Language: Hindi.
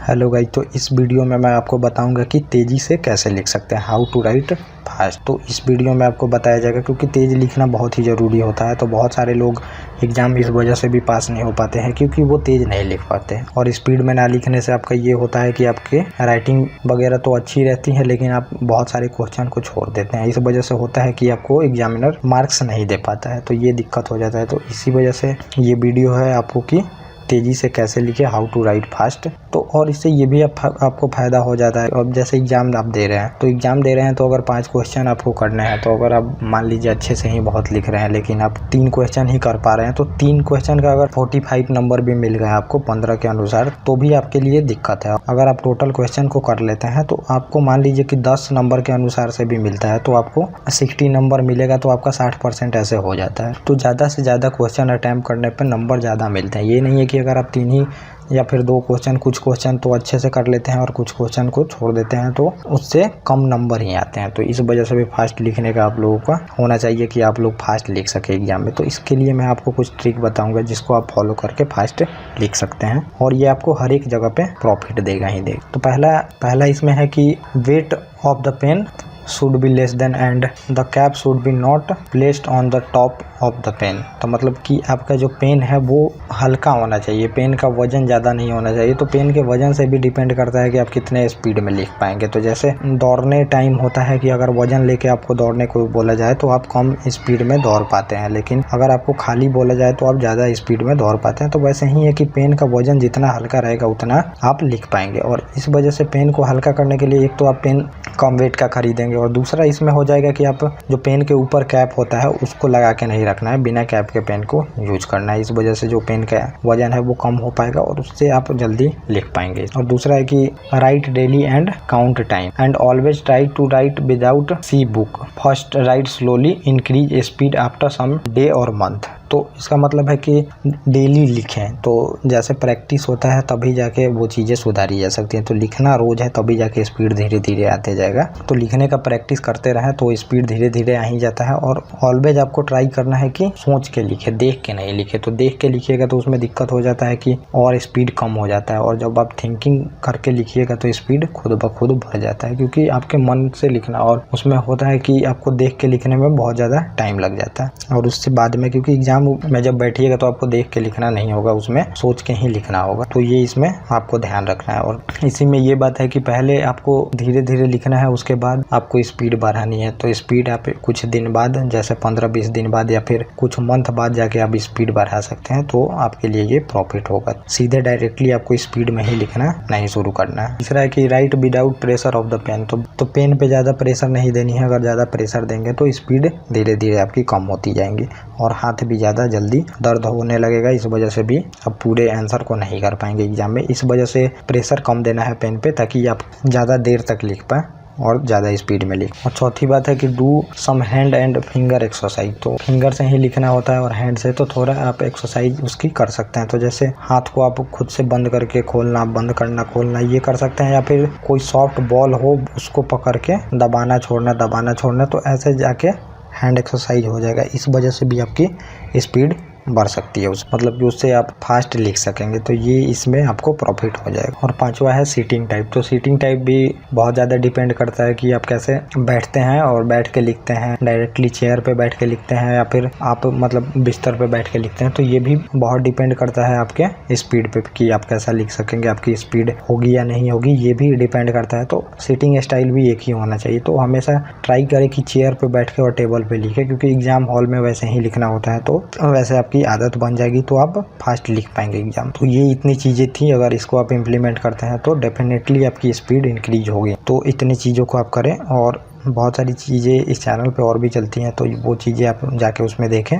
हेलो गाइस, तो इस वीडियो में मैं आपको बताऊंगा कि तेज़ी से कैसे लिख सकते हैं, हाउ टू राइट फास्ट। तो इस वीडियो में आपको बताया जाएगा क्योंकि तेज़ लिखना बहुत ही ज़रूरी होता है। तो बहुत सारे लोग एग्ज़ाम इस वजह से भी पास नहीं हो पाते हैं क्योंकि वो तेज़ नहीं लिख पाते हैं। और स्पीड में ना लिखने से आपका ये होता है कि आपके राइटिंग वगैरह तो अच्छी रहती है, लेकिन आप बहुत सारे क्वेश्चन को छोड़ देते हैं। इस वजह से होता है कि आपको एग्जामिनर मार्क्स नहीं दे पाता है, तो ये दिक्कत हो जाता है। तो इसी वजह से ये वीडियो है आपको कि तेज़ी से कैसे लिखे, हाउ टू राइट फास्ट। तो और इससे ये भी आपको फ़ायदा हो जाता है। अब जैसे एग्ज़ाम आप दे रहे हैं, तो एग्ज़ाम दे रहे हैं तो अगर 5 क्वेश्चन आपको करने हैं, तो अगर आप मान लीजिए अच्छे से ही बहुत लिख रहे हैं लेकिन आप 3 क्वेश्चन ही कर पा रहे हैं, तो 3 क्वेश्चन का अगर 45 नंबर भी मिल गए आपको 15 के अनुसार, तो भी आपके लिए दिक्कत है। अगर आप टोटल क्वेश्चन को कर लेते हैं तो आपको मान लीजिए कि 10 नंबर के अनुसार से भी मिलता है, तो आपको 60 नंबर मिलेगा, तो आपका 60% ऐसे हो जाता है। तो ज़्यादा से ज़्यादा क्वेश्चन अटैम्प्ट करने पर नंबर ज़्यादा मिलते हैं। ये नहीं है कि अगर आप 3 ही या फिर 2 क्वेश्चन, कुछ क्वेश्चन तो अच्छे से कर लेते हैं और कुछ क्वेश्चन को छोड़ देते हैं, तो उससे कम नंबर ही आते हैं। तो इस वजह से भी फास्ट लिखने का आप लोगों का होना चाहिए कि आप लोग फास्ट लिख सके एग्जाम में। तो इसके लिए मैं आपको कुछ ट्रिक बताऊंगा जिसको आप फॉलो करके फास्ट लिख सकते हैं, और ये आपको हर एक जगह पे प्रॉफिट देगा ही देगा। तो पहला इसमें है कि weight of the pen should be less than and the cap should be not placed on the top of the pen। तो मतलब कि आपका जो पेन है वो हल्का होना चाहिए, पेन का वजन ज़्यादा नहीं होना चाहिए। तो पेन के वजन से भी डिपेंड करता है कि आप कितने स्पीड में लिख पाएंगे। तो जैसे दौड़ने टाइम होता है कि अगर वजन लेके आपको दौड़ने को बोला जाए तो आप कम स्पीड में दौड़ पाते हैं, लेकिन अगर आपको खाली बोला जाए तो आप ज़्यादा स्पीड में दौड़ पाते हैं। तो वैसे ही है कि पेन का वजन जितना हल्का रहेगा उतना आप लिख पाएंगे। और इस वजह से पेन को हल्का करने के लिए एक तो आप पेन कम वेट का खरीदेंगे, और दूसरा इसमें हो जाएगा कि आप जो पेन के ऊपर कैप होता है उसको लगा के नहीं रखना है, बिना कैप के पेन को यूज करना है। इस वजह से जो पेन का वजन है वो कम हो पाएगा और उससे आप जल्दी लिख पाएंगे। और दूसरा है कि write daily and count time and always try to write without see book. First write slowly, increase speed after some day और मंथ। तो इसका मतलब है कि डेली लिखें, तो जैसे प्रैक्टिस होता है तभी जाके वो चीज़ें सुधारी जा सकती हैं। तो लिखना रोज़ है तभी जाके स्पीड धीरे धीरे आते जाएगा। तो लिखने का प्रैक्टिस करते रहें तो स्पीड धीरे धीरे आ ही जाता है। और ऑलवेज आपको ट्राई करना है कि सोच के लिखे, देख के नहीं लिखे। तो देख के लिखिएगा तो उसमें दिक्कत हो जाता है कि और स्पीड कम हो जाता है, और जब आप थिंकिंग करके लिखिएगा तो स्पीड खुद ब खुद बढ़ जाता है, क्योंकि आपके मन से लिखना, और उसमें होता है कि आपको देख के लिखने में बहुत ज़्यादा टाइम लग जाता है। और उससे बाद में, क्योंकि एग्जाम में जब बैठिएगा तो आपको देख के लिखना नहीं होगा, उसमें सोच के ही लिखना होगा। तो ये इसमें आपको ध्यान रखना है। और इसी में ये बात है कि पहले आपको धीरे धीरे लिखना है, उसके बाद आपको स्पीड बढ़ानी है। तो स्पीड आप कुछ दिन बाद, जैसे 15-20 दिन बाद या फिर कुछ मंथ बाद जाके आप स्पीड बढ़ा सकते हैं, तो आपके लिए ये प्रॉफिट होगा। सीधे डायरेक्टली आपको स्पीड में ही लिखना नहीं शुरू करना है। तीसरा है कि write without pressure of the pen. तो पेन पे ज़्यादा प्रेशर नहीं देनी है। अगर ज़्यादा प्रेशर देंगे तो स्पीड धीरे धीरे आपकी कम होती जाएंगी और हाथ भी ज़्यादा जल्दी दर्द होने लगेगा। इस वजह से भी आप पूरे आंसर को नहीं कर पाएंगे एग्जाम में। इस वजह से प्रेशर कम देना है पेन पे, ताकि आप ज़्यादा देर तक लिख पाएँ और ज़्यादा स्पीड में लिख। और चौथी बात है कि do some hand and finger exercise. तो फिंगर से ही लिखना होता है और हैंड से तो थोड़ा आप एक्सरसाइज उसकी कर सकते हैं। तो जैसे हाथ को आप खुद से बंद करके खोलना, बंद करना, खोलना, ये कर सकते हैं। या फिर कोई सॉफ्ट बॉल हो उसको पकड़ के दबाना छोड़ना, दबाना छोड़ना, तो ऐसे जाके हैंड एक्सरसाइज हो जाएगा। इस वजह से भी आपकी स्पीड बढ़ सकती है, मतलब कि उससे आप फास्ट लिख सकेंगे। तो ये इसमें आपको प्रॉफिट हो जाएगा। और पांचवा है सीटिंग टाइप। तो सीटिंग टाइप भी बहुत ज़्यादा डिपेंड करता है कि आप कैसे बैठते हैं और बैठ के लिखते हैं, डायरेक्टली चेयर पे बैठ के लिखते हैं या फिर आप मतलब बिस्तर पे बैठ के लिखते हैं। तो ये भी बहुत डिपेंड करता है आपके स्पीड पे कि आप कैसा लिख सकेंगे, आपकी स्पीड होगी या नहीं होगी, ये भी डिपेंड करता है। तो सीटिंग स्टाइल भी एक ही होना चाहिए। तो हमेशा ट्राई करें कि चेयर पे बैठ के और टेबल पे लिखे, क्योंकि एग्जाम हॉल में वैसे ही लिखना होता है। तो वैसे आपकी आदत बन जाएगी तो आप फास्ट लिख पाएंगे एग्जाम। तो ये इतनी चीज़ें थी, अगर इसको आप इम्प्लीमेंट करते हैं तो डेफिनेटली आपकी स्पीड इंक्रीज होगी। तो इतनी चीज़ों को आप करें, और बहुत सारी चीज़ें इस चैनल पे और भी चलती हैं, तो वो चीज़ें आप जाके उसमें देखें।